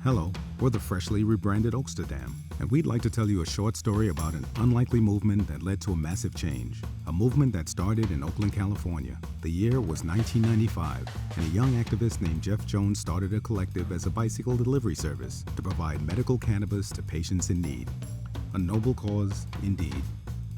Hello, we're the freshly rebranded Oaksterdam, and we'd like to tell you a short story about an unlikely movement that led to a massive change. A movement that started in Oakland, California. The year was 1995, and a young activist named Jeff Jones started a collective as a bicycle delivery service to provide medical cannabis to patients in need. A noble cause, indeed.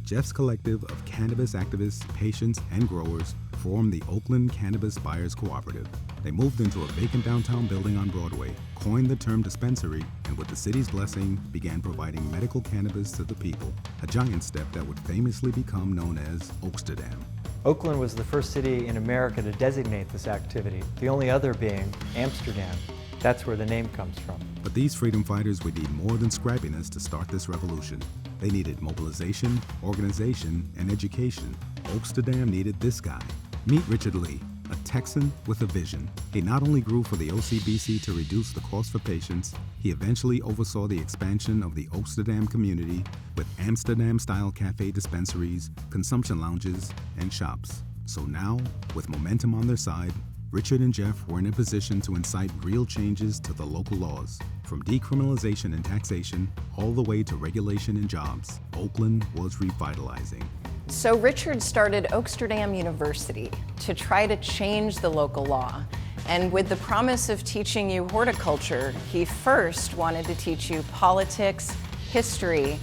Jeff's collective of cannabis activists, patients, and growers formed the Oakland Cannabis Buyers Cooperative. They moved into a vacant downtown building on Broadway, coined the term dispensary, and with the city's blessing, began providing medical cannabis to the people, a giant step that would famously become known as Oaksterdam. Oakland was the first city in America to designate this activity, the only other being Amsterdam. That's where the name comes from. But these freedom fighters would need more than scrappiness to start this revolution. They needed mobilization, organization, and education. Oaksterdam needed this guy. Meet Richard Lee, a Texan with a vision. He not only grew for the OCBC to reduce the cost for patients, he eventually oversaw the expansion of the Oaksterdam community with Amsterdam-style cafe dispensaries, consumption lounges, and shops. So now, with momentum on their side, Richard and Jeff were in a position to incite real changes to the local laws. From decriminalization and taxation, all the way to regulation and jobs, Oakland was revitalizing. So Richard started Oaksterdam University to try to change the local law. And with the promise of teaching you horticulture, he first wanted to teach you politics, history,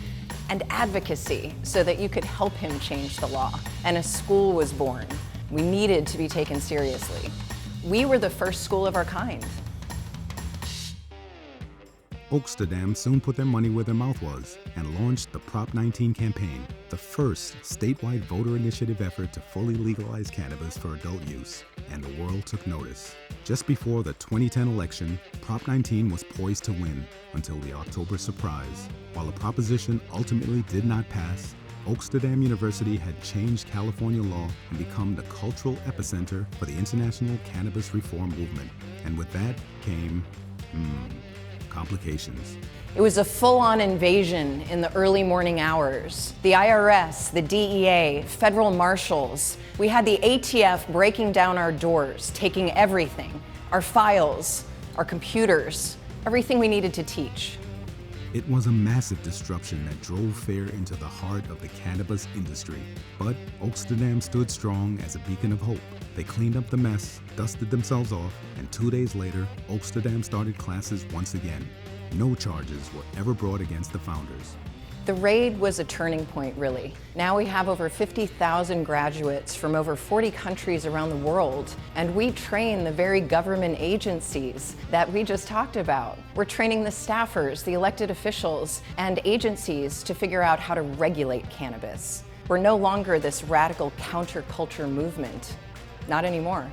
and advocacy so that you could help him change the law. And a school was born. We needed to be taken seriously. We were the first school of our kind. Oaksterdam soon put their money where their mouth was and launched the Prop 19 campaign, the first statewide voter initiative effort to fully legalize cannabis for adult use, and the world took notice. Just before the 2010 election, Prop 19 was poised to win until the October surprise. While the proposition ultimately did not pass, Oaksterdam University had changed California law and become the cultural epicenter for the international cannabis reform movement. And with that came, complications. It was a full-on invasion in the early morning hours. The IRS, the DEA, federal marshals. We had the ATF breaking down our doors, taking everything, our files, our computers, everything we needed to teach. It was a massive disruption that drove FAIR into the heart of the cannabis industry. But Oaksterdam stood strong as a beacon of hope. They cleaned up the mess, dusted themselves off, and 2 days later, Oaksterdam started classes once again. No charges were ever brought against the founders. The raid was a turning point, really. Now we have over 50,000 graduates from over 40 countries around the world, and we train the very government agencies that we just talked about. We're training the staffers, the elected officials, and agencies to figure out how to regulate cannabis. We're no longer this radical counterculture movement. Not anymore.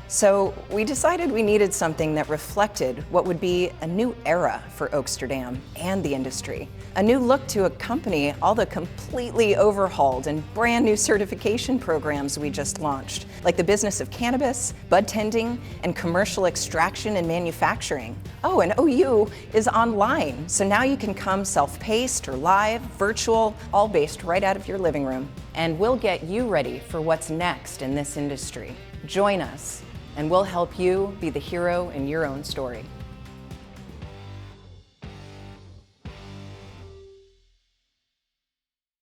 So we decided we needed something that reflected what would be a new era for Oaksterdam and the industry. A new look to accompany all the completely overhauled and brand new certification programs we just launched, like the business of cannabis, bud tending, and commercial extraction and manufacturing. Oh, and OU is online, so now you can come self-paced or live, virtual, all based right out of your living room. And we'll get you ready for what's next in this industry. Join us, and we'll help you be the hero in your own story.